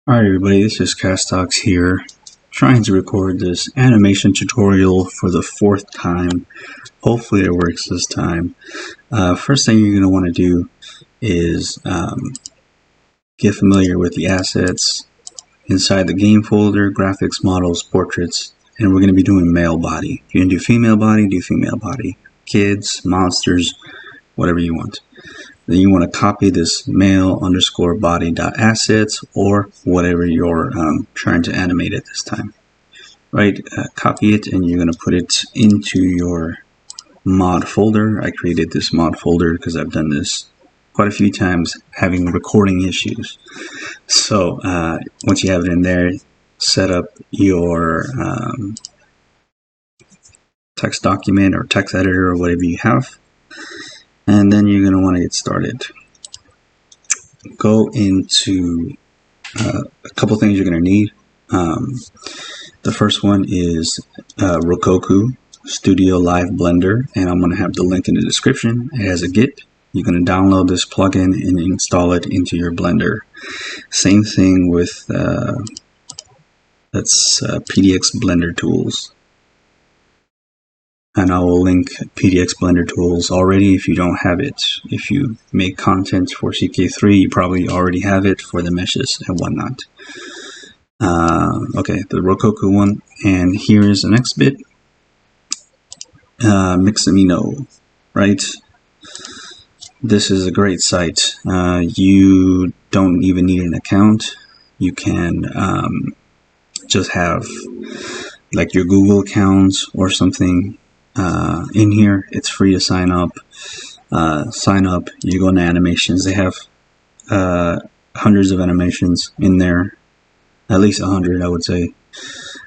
Alright everybody, this is Castox here, trying to record this animation tutorial for the fourth time. Hopefully it works this time. First thing you're going to want to do is get familiar with the assets inside the game folder, graphics, models, portraits, and we're going to be doing male body. If you're going to do female body, do female body. Kids, monsters, whatever you want. Then you want to copy this male_body.assets or whatever you're trying to animate at this time. Right, copy it and you're going to put it into your mod folder. I created this mod folder because I've done this quite a few times having recording issues. So once you have it in there, set up your text document or text editor or whatever you have. And then you're going to want to get started. Go into a couple things you're going to need. The first one is Rokoko Studio Live Blender, and I'm going to have the link in the description. It has a Git. You're going to download this plugin and install it into your Blender. Same thing with PDX Blender Tools. And I will link PDX Blender Tools already if you don't have it. If you make content for CK3, you probably already have it for the meshes and whatnot. Okay, the Rokoko one. And here is the next bit. Mixamo, right? This is a great site. You don't even need an account. You can just have like your Google account or something. In here, it's free to sign up. You go into animations. They have hundreds of animations in there, at least 100 I would say.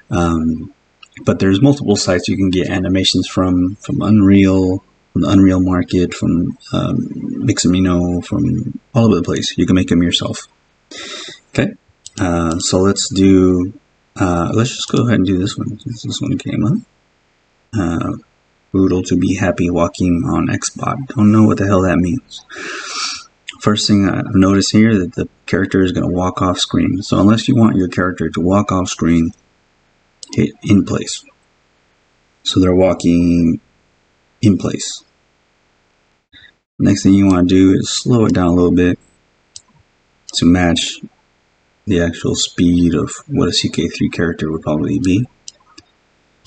But there's multiple sites you can get animations from Unreal, from the Unreal Market, from Mixamo, from all over the place. You can make them yourself. Okay, so let's do. Let's just go ahead and do this one since this one came up. Brutal to be happy walking on Xbot. Don't know what the hell that means. First thing I've noticed here that the character is going to walk off screen. So unless you want your character to walk off screen, hit in place. So they're walking in place. Next thing you want to do is slow it down a little bit to match the actual speed of what a CK3 character would probably be.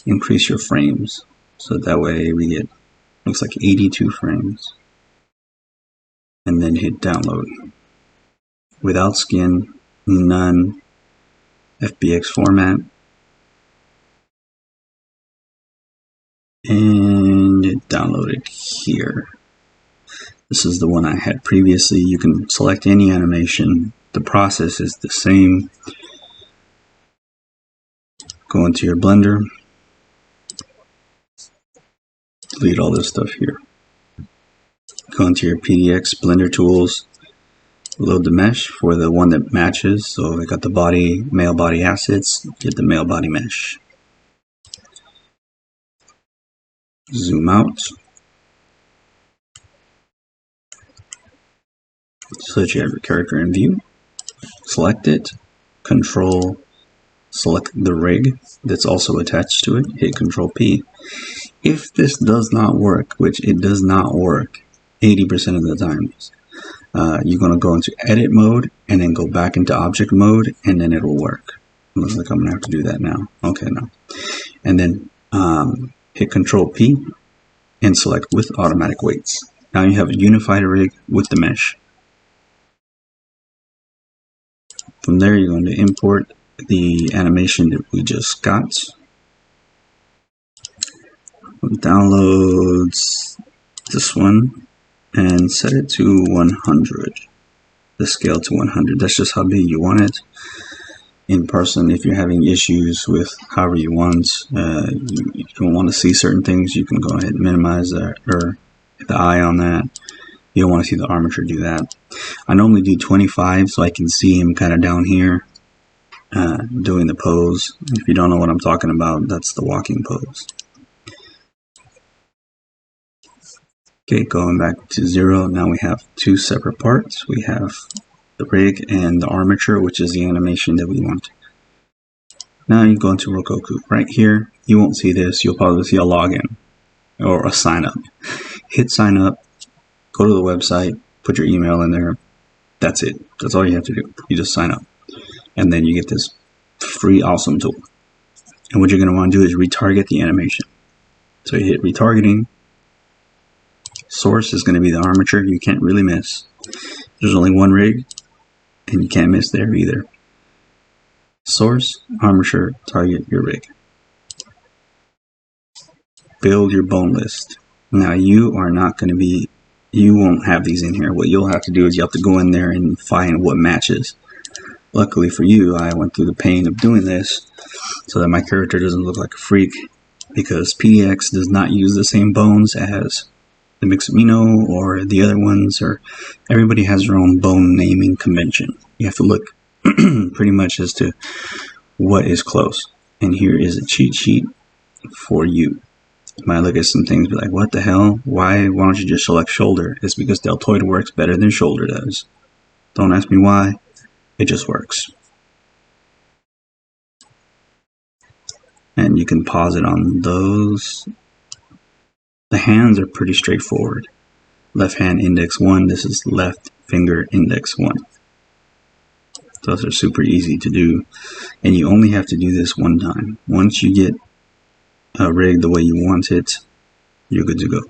Increase your frames. So that way we get, looks like 82 frames. And then hit download. Without skin, none, FBX format. And download it here. This is the one I had previously. You can select any animation. The process is the same. Go into your Blender. Delete all this stuff here. Go into your PDX Blender Tools. Load the mesh for the one that matches. So I got the body, male body assets. Get the male body mesh. Zoom out. So that you have your character in view. Select it. Control. Select the rig that's also attached to it. Hit Control P. If this does not work, which it does not work 80% of the times, you're going to go into edit mode and then go back into object mode and then it will work. Looks like I'm going to have to do that now. Okay, no. And then hit Control P and select with automatic weights. Now you have a unified rig with the mesh. From there, you're going to import the animation that we just got. Downloads this one and set it to 100. The scale to 100. That's just how big you want it. In person, if you're having issues with however you want, you don't want to see certain things, you can go ahead and minimize that or hit the eye on that. You don't want to see the armature, do that. I normally do 25 so I can see him kind of down here doing the pose. If you don't know what I'm talking about, that's the walking pose. Okay, going back to 0, now we have two separate parts. We have the rig and the armature, which is the animation that we want. Now you go into Rokoko. Right here, you won't see this. You'll probably see a login or a sign up. Hit sign up, go to the website, put your email in there. That's it. That's all you have to do. You just sign up. And then you get this free awesome tool. And what you're going to want to do is retarget the animation. So you hit retargeting. Source is going to be the armature. You can't really miss. There's only one rig, and you can't miss there either. Source, armature, target your rig. Build your bone list. Now you are not going to be, you won't have these in here. What you'll have to do is you have to go in there and find what matches. Luckily for you, I went through the pain of doing this so that my character doesn't look like a freak, because PDX does not use the same bones as the Mixamo or the other ones, or everybody has their own bone naming convention. You have to look pretty much as to what is close. And here is a cheat sheet for you. You might look at some things and be like, what the hell? Why don't you just select shoulder? It's because deltoid works better than shoulder does. Don't ask me why. It just works. And you can pause it on those. The hands are pretty straightforward. Left hand index 1, this is left finger index 1. Those are super easy to do. And you only have to do this one time. Once you get a rig the way you want it, you're good to go.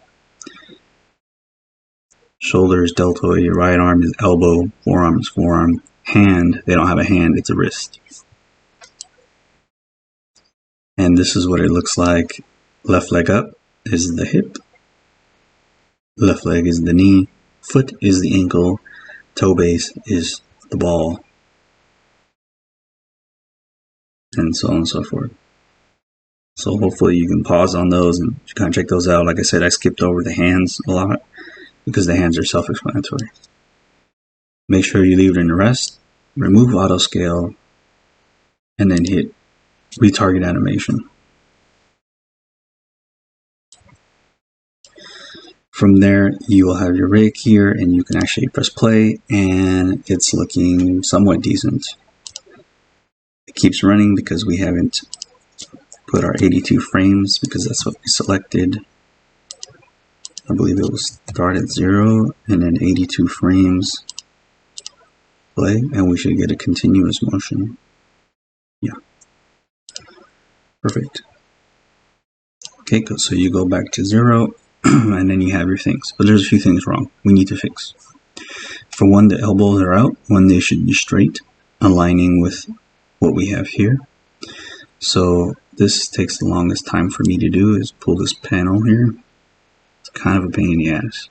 Shoulder is deltoid, your right arm is elbow, forearm is forearm. Hand, they don't have a hand, it's a wrist. And this is what it looks like. Left leg up is the hip. Left leg is the knee. Foot is the ankle. Toe base is the ball. And so on and so forth. So hopefully you can pause on those and kind of check those out. Like I said, I skipped over the hands a lot because the hands are self-explanatory. Make sure you leave it in the rest. Remove auto scale. And then hit retarget animation. From there, you will have your rig here, and you can actually press play, and it's looking somewhat decent. It keeps running because we haven't put our 82 frames, because that's what we selected. I believe it will start at 0, and then 82 frames. Play, and we should get a continuous motion. Yeah. Perfect. Okay, so you go back to 0, and then you have your things. But there's a few things wrong we need to fix. For one, the elbows are out when they should be straight, aligning with what we have here. So this takes the longest time for me to do, is pull this panel here. It's kind of a pain in the ass.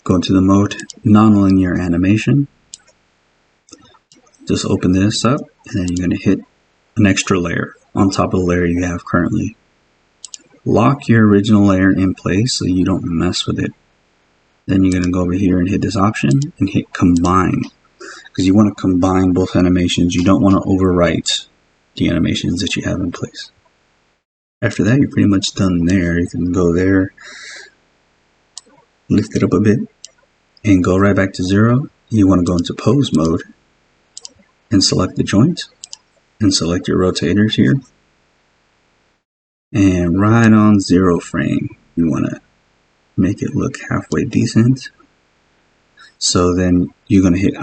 Go into the mode nonlinear animation. Just open this up, and then you're going to hit an extra layer on top of the layer you have currently. Lock your original layer in place so you don't mess with it. Then you're going to go over here and hit this option and hit combine, because you want to combine both animations. You don't want to overwrite the animations that you have in place. After that, you're pretty much done there. You can go there, lift it up a bit, and go right back to 0. You want to go into pose mode and select the joint and select your rotators here. And right on 0 frame, you want to make it look halfway decent. So then you're going to hit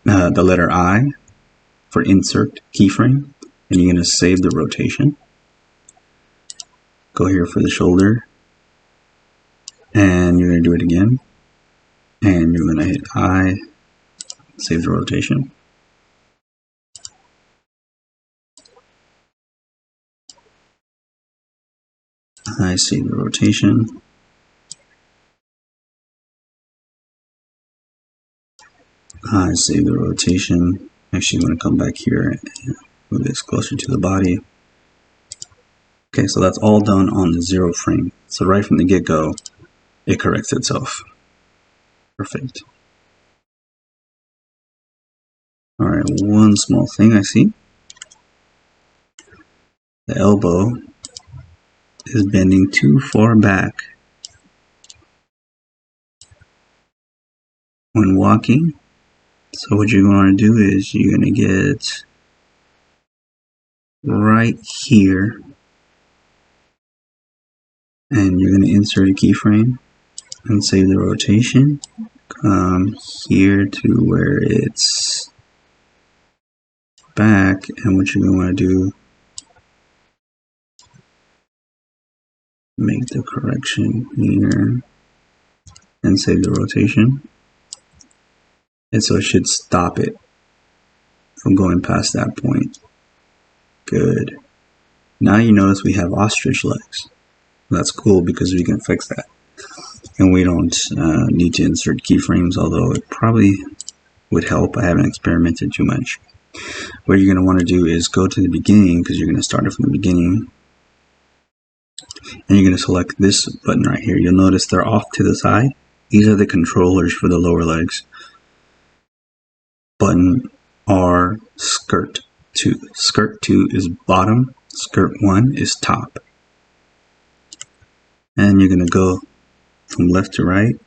the letter I for insert keyframe, and you're going to save the rotation. Go here for the shoulder, and you're going to do it again. And you're going to hit I, save the rotation. I save the rotation. I save the rotation. Actually, I'm going to come back here and move this closer to the body. Okay, so that's all done on the 0 frame. So right from the get-go, it corrects itself. Perfect. Alright, one small thing I see. The elbow is bending too far back. when walking. So what you're going to do is you're going to get right here and you're going to insert a keyframe and save the rotation. Come here to where it's back, and what you're going to want to do, make the correction here and save the rotation. And so it should stop it from going past that point. Good. Now you notice we have ostrich legs. That's cool because we can fix that. And we don't need to insert keyframes, although it probably would help. I haven't experimented too much. What you're going to want to do is go to the beginning, because you're going to start it from the beginning. And you're going to select this button right here. You'll notice they're off to the side. These are the controllers for the lower legs. Button R, skirt 2. Skirt 2 is bottom, skirt 1 is top. And you're going to go from left to right,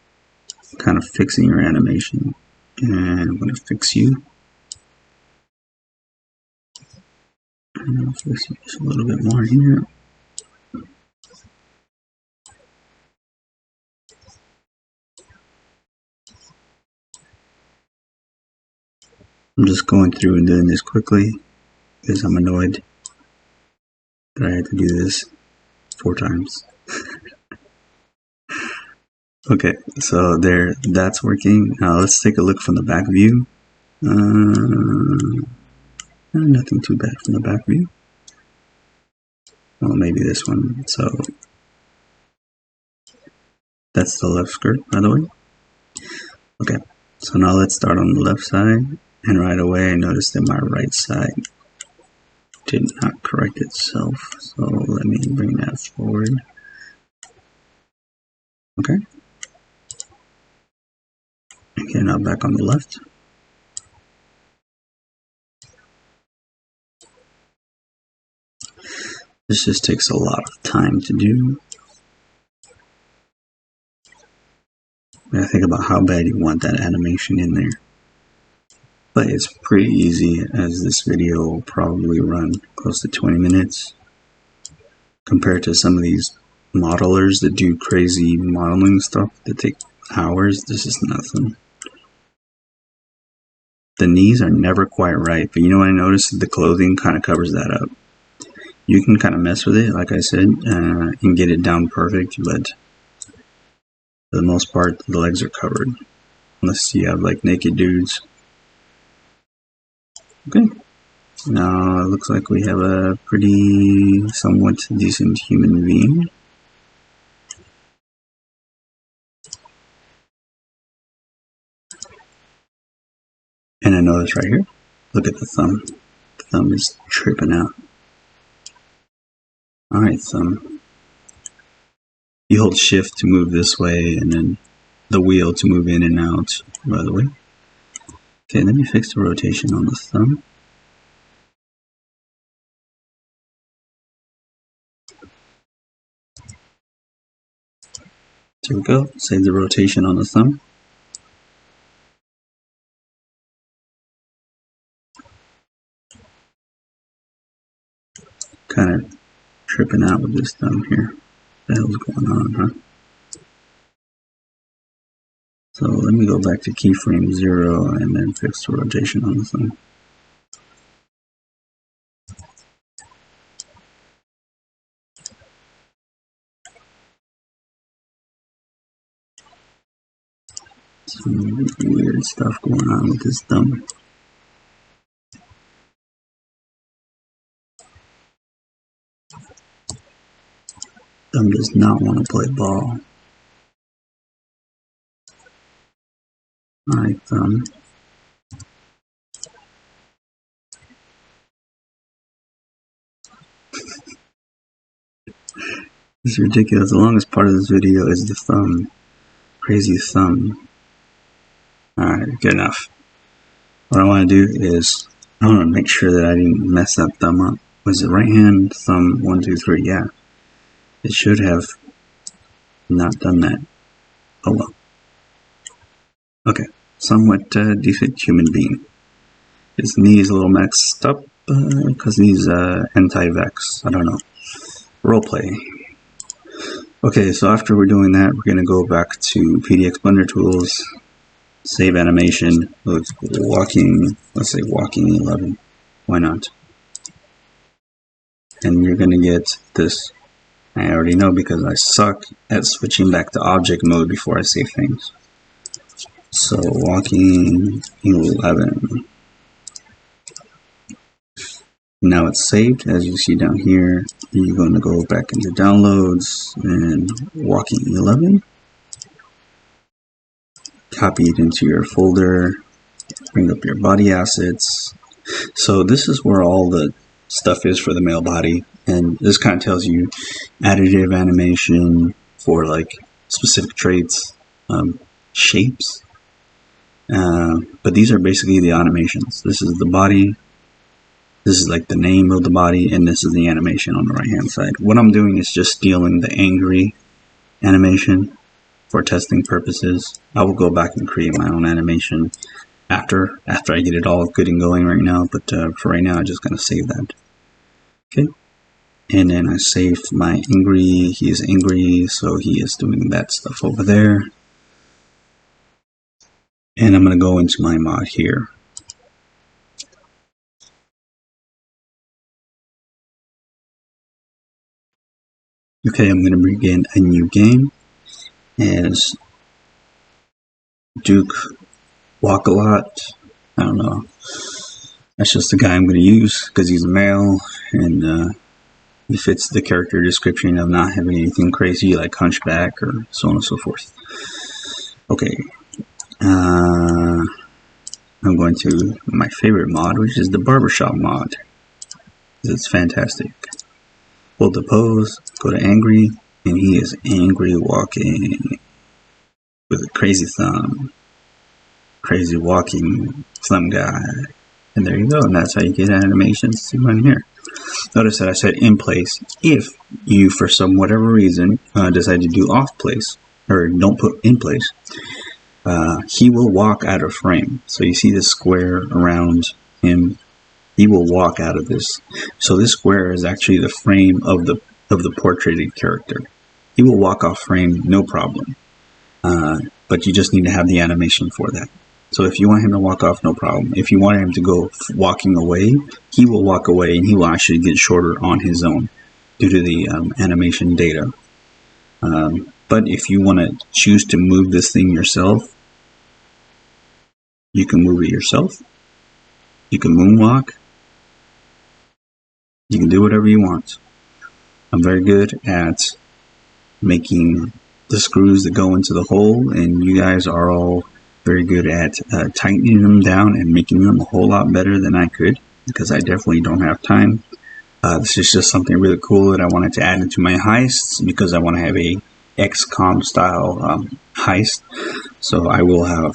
kind of fixing your animation. And I'm going to fix you. And I'll fix you just a little bit more here. I'm just going through and doing this quickly because I'm annoyed that I had to do this 4 times. Okay, so there, that's working. Now let's take a look from the back view. Nothing too bad from the back view. Well, maybe this one. So that's the left skirt, by the way. Okay, so now let's start on the left side. And right away I noticed that my right side did not correct itself. So let me bring that forward. Okay. Okay, now back on the left. This just takes a lot of time to do. You gotta think about how bad you want that animation in there. But it's pretty easy, as this video will probably run close to 20 minutes. Compared to some of these modelers that do crazy modeling stuff that take hours, this is nothing. The knees are never quite right, but you know what I noticed? The clothing kind of covers that up. You can kind of mess with it, like I said, and get it down perfect, but for the most part, the legs are covered. Unless you have like naked dudes. Okay. Now it looks like we have a pretty somewhat decent human being. And I notice right here, look at the thumb. The thumb is tripping out. Alright, thumb. You hold shift to move this way, and then the wheel to move in and out, by the way. Okay, let me fix the rotation on the thumb. There we go. Save the rotation on the thumb. Kind of tripping out with this thumb here. What the hell's going on, huh? So let me go back to keyframe 0 and then fix the rotation on the thumb. Some weird stuff going on with this thumb. Thumb does not want to play ball. Alright, thumb. This is ridiculous. The longest part of this video is the thumb. Crazy thumb. Alright, good enough. What I want to do is, I want to make sure that I didn't mess that thumb up. Was it right hand, thumb, 1, 2, 3? Yeah. It should have not done that. Oh well. Okay, somewhat decent human being. His knee is a little messed up because he's anti-vex. I don't know. Roleplay. Okay, so after we're doing that, we're going to go back to PDX Blender Tools, save animation with walking, let's say walking 11. Why not? And you're going to get this. I already know because I suck at switching back to object mode before I save things. So walking 11. Now it's saved. As you see down here, you're going to go back into downloads and walking 11. Copy it into your folder. Bring up your body assets. So this is where all the stuff is for the male body. And this kind of tells you additive animation for like specific traits, shapes. But these are basically the animations. This is the body. This is like the name of the body, and this is the animation on the right hand side. What I'm doing is just stealing the angry animation for testing purposes. I will go back and create my own animation after I get it all good and going right now, but for right now I'm just going to save that. Okay, and then I saved my angry. He is angry, so he is doing that stuff over there. And I'm going to go into my mod here. Okay, I'm going to begin a new game as Duke Walk a Lot. I don't know. That's just the guy I'm going to use because he's a male and he fits the character description of not having anything crazy like hunchback or so on and so forth. Okay. I'm going to my favorite mod, which is the barbershop mod. It's fantastic. Hold the pose, go to angry, and he is angry walking with a crazy thumb. Crazy walking thumb guy. And there you go, and that's how you get animations to run here. Notice that I said in place. If you, for some whatever reason, decide to do off place, or don't put in place, he will walk out of frame. So you see this square around him. He will walk out of this. So this square is actually the frame of the portraited character. He will walk off frame, no problem. But you just need to have the animation for that. So if you want him to walk off, no problem. If you want him to go walking away, he will walk away and he will actually get shorter on his own due to the animation data. But if you want to choose to move this thing yourself, you can move it yourself. You can moonwalk. You can do whatever you want. I'm very good at making the screws that go into the hole, and you guys are all very good at tightening them down and making them a whole lot better than I could, because I definitely don't have time. This is just something really cool that I wanted to add into my heists, because I want to have a XCOM style heist. So I will have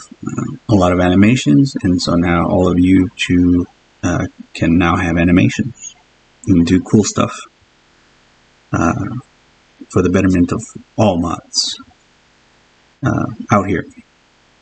a lot of animations, and so now all of you two can now have animations and do cool stuff for the betterment of all mods out here.